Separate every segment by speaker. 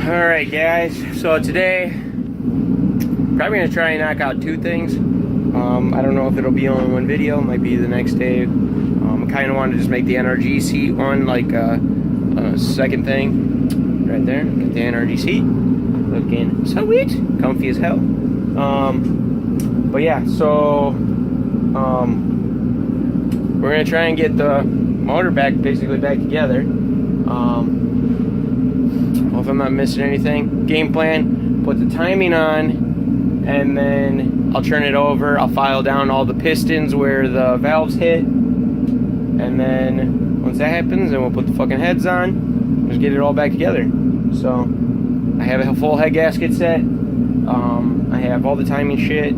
Speaker 1: Alright guys, so today probably gonna try and knock out two things. I don't know if it'll be on one video, it might be the next day. I kind of want to just make the Nrg seat one, like a second thing right there. Got the Nrg seat looking sweet, comfy as hell. But yeah, so we're gonna try and get the motor basically back together. If I'm not missing anything, game plan, put the timing on, and then I'll turn it over. I'll file down all the pistons where the valves hit, and then once that happens, then we'll put the fucking heads on, just get it all back together. So I have a full head gasket set. I have all the timing shit,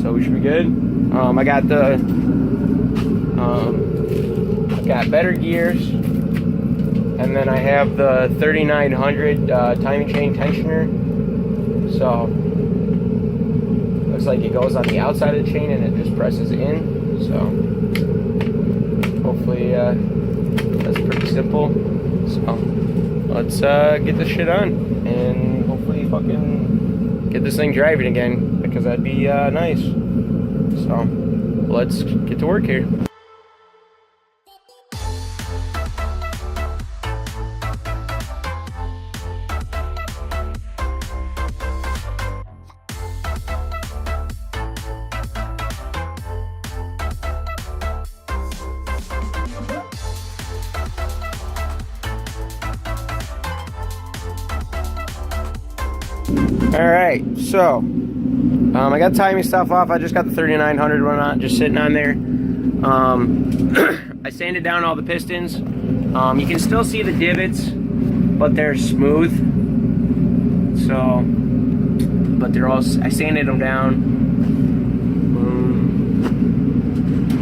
Speaker 1: so we should be good. I got the I've got better gears. And then I have the 3900 timing chain tensioner. So looks like it goes on the outside of the chain and it just presses in. So hopefully that's pretty simple. So let's get this shit on and hopefully fucking get this thing driving again, because that'd be nice. So let's get to work here. Alright, so I got timing stuff off. I just got the 3900 one on, just sitting on there. I sanded down all the pistons. You can still see the divots, but they're smooth. So, but they're all, I sanded them down.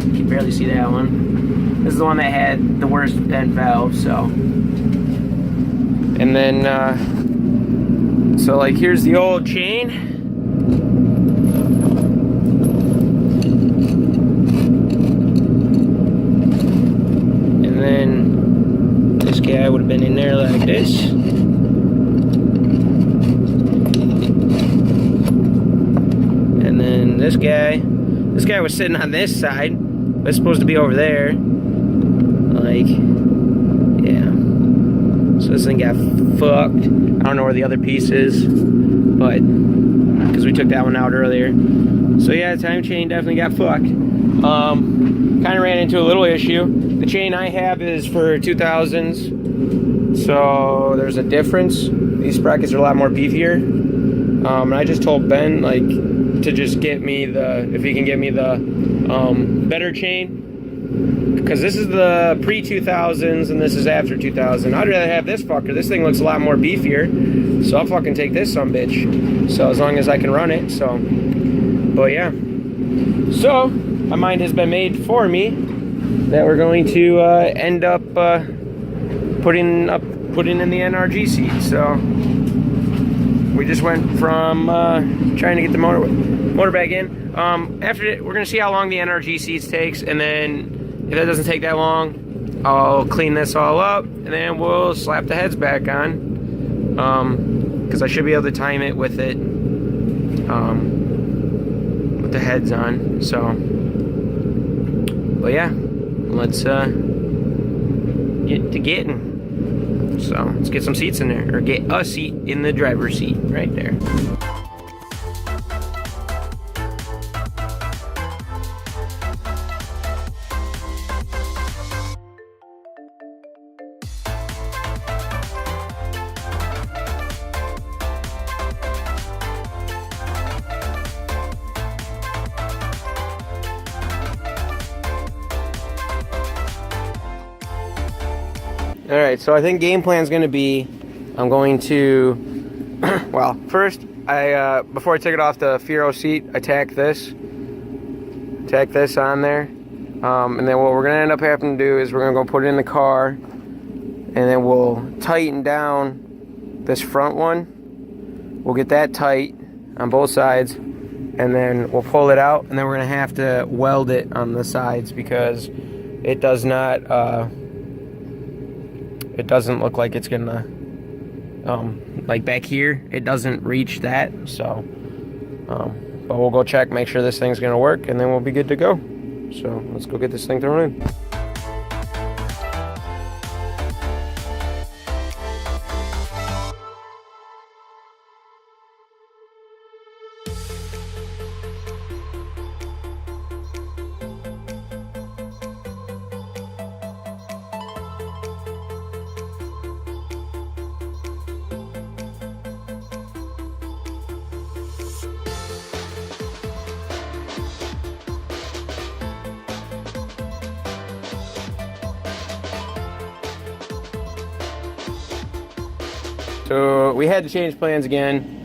Speaker 1: You can barely see that one. This is the one that had the worst bent valve, so. And then, so like here's the old chain. And then this guy would have been in there like this. And then this guy was sitting on this side, but it's supposed to be over there. Like, yeah. So this thing got fucked. I don't know where the other piece is, but because we took that one out earlier. So yeah, the time chain definitely got fucked. Kind of ran into a little issue. The chain I have is for 2000s, so there's a difference. These sprockets are a lot more beefier. And I just told Ben, like, to just get me the, if he can get me the better chain, because this is the pre-2000s and this is after 2000. I'd rather have this fucker. This thing looks a lot more beefier, so I'll fucking take this sumbitch. So as long as I can run it, so. But yeah. So my mind has been made for me that we're going to end up putting in the Nrg seat. So we just went from trying to get the motor back in. After it, we're gonna see how long the Nrg seats takes, and then if that doesn't take that long, I'll clean this all up, and then we'll slap the heads back on. Because I should be able to time it with it, with the heads on. So, but yeah, let's get to getting. So let's get some seats in there, or get a seat in the driver's seat right there. Alright, so I think game plan is going to be, I'm going to, well, first, before I take it off the Fiero seat, I tack this on there, and then what we're going to end up having to do is we're going to go put it in the car, and then we'll tighten down this front one. We'll get that tight on both sides, and then we'll pull it out, and then we're going to have to weld it on the sides because it does not, it doesn't look like it's gonna Like back here, it doesn't reach that. So, but we'll go check, make sure this thing's gonna work, and then we'll be good to go. So let's go get this thing thrown in. So we had to change plans again.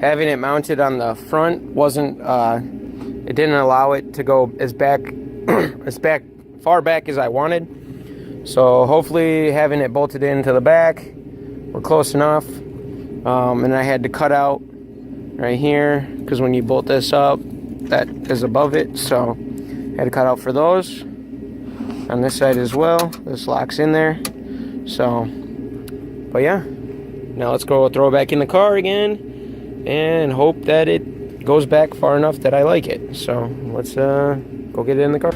Speaker 1: Having it mounted on the front wasn't, it didn't allow it to go as far back as I wanted. So hopefully having it bolted into the back, we're close enough. And I had to cut out right here, because when you bolt this up, that is above it. So I had to cut out for those. On this side as well, this locks in there. So, but yeah. Now let's go throw it back in the car again and hope that it goes back far enough that I like it. So let's go get it in the car.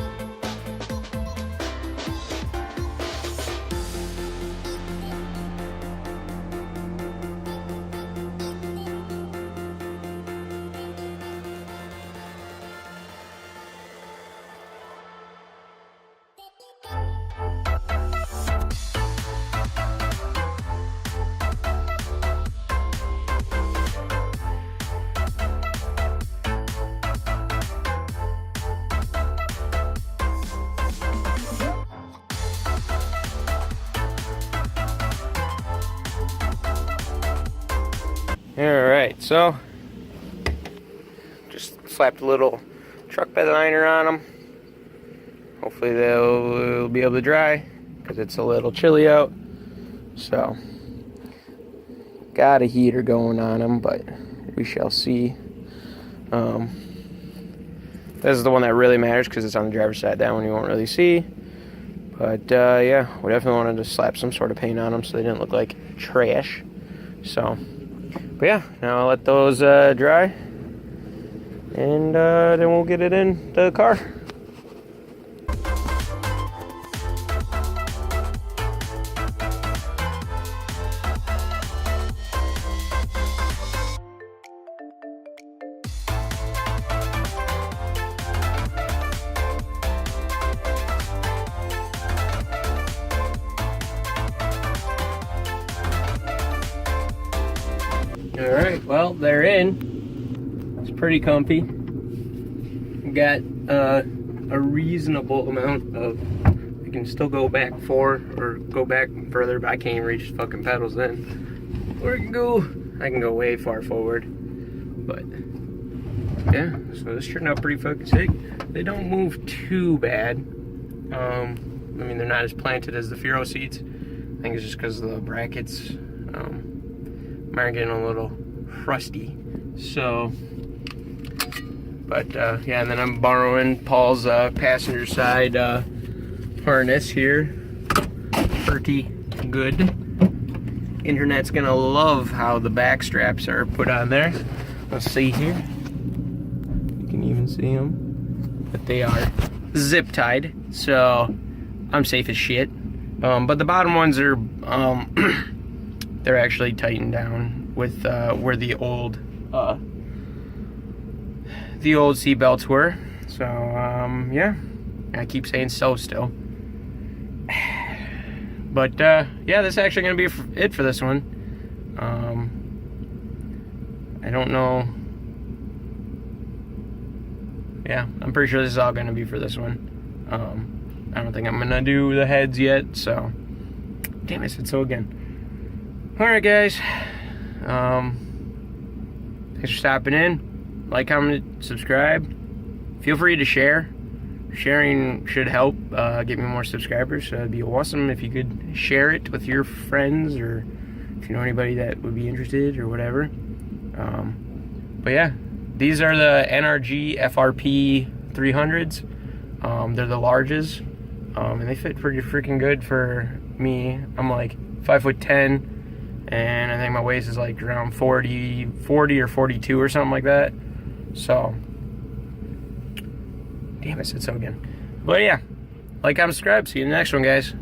Speaker 1: Alright, so just slapped a little truck bed liner on them. Hopefully they'll be able to dry, because it's a little chilly out. So, got a heater going on them, but we shall see. This is the one that really matters, because it's on the driver's side. That one you won't really see. But yeah, we definitely wanted to slap some sort of paint on them so they didn't look like trash. So, but yeah, now I'll let those dry, and then we'll get it in the car. Alright, well, they're in. It's pretty comfy. Got a reasonable amount of, I can still go back or go back further, but I can't even reach the fucking pedals then. Or I can go way far forward. But yeah, so this turned out pretty fucking sick. They don't move too bad. I mean, they're not as planted as the Fiero seats. I think it's just because the brackets are getting a little rusty. So, but yeah, and then I'm borrowing Paul's passenger side harness here. Pretty good. Internet's gonna love how the back straps are put on there. Let's see here. You can even see them, but they are zip tied, so I'm safe as shit. But the bottom ones are they're actually tightened down with where the old seat belts were. So yeah, I keep saying so still. But yeah, this is actually gonna be it for this one. I don't know. Yeah, I'm pretty sure this is all gonna be for this one. I don't think I'm gonna do the heads yet. So, damn, I said so again. Alright guys, thanks for stopping in. Like, comment, subscribe. Feel free to share. Sharing should help get me more subscribers, so it'd be awesome if you could share it with your friends, or if you know anybody that would be interested or whatever. But yeah, these are the Nrg Frp 300s. They're the larges, and they fit pretty freaking good for me. I'm like 5'10", and I think my waist is like around 40 or 42 or something like that. So, damn, I said so again. But yeah, like, comment, subscribe. See you in the next one, guys.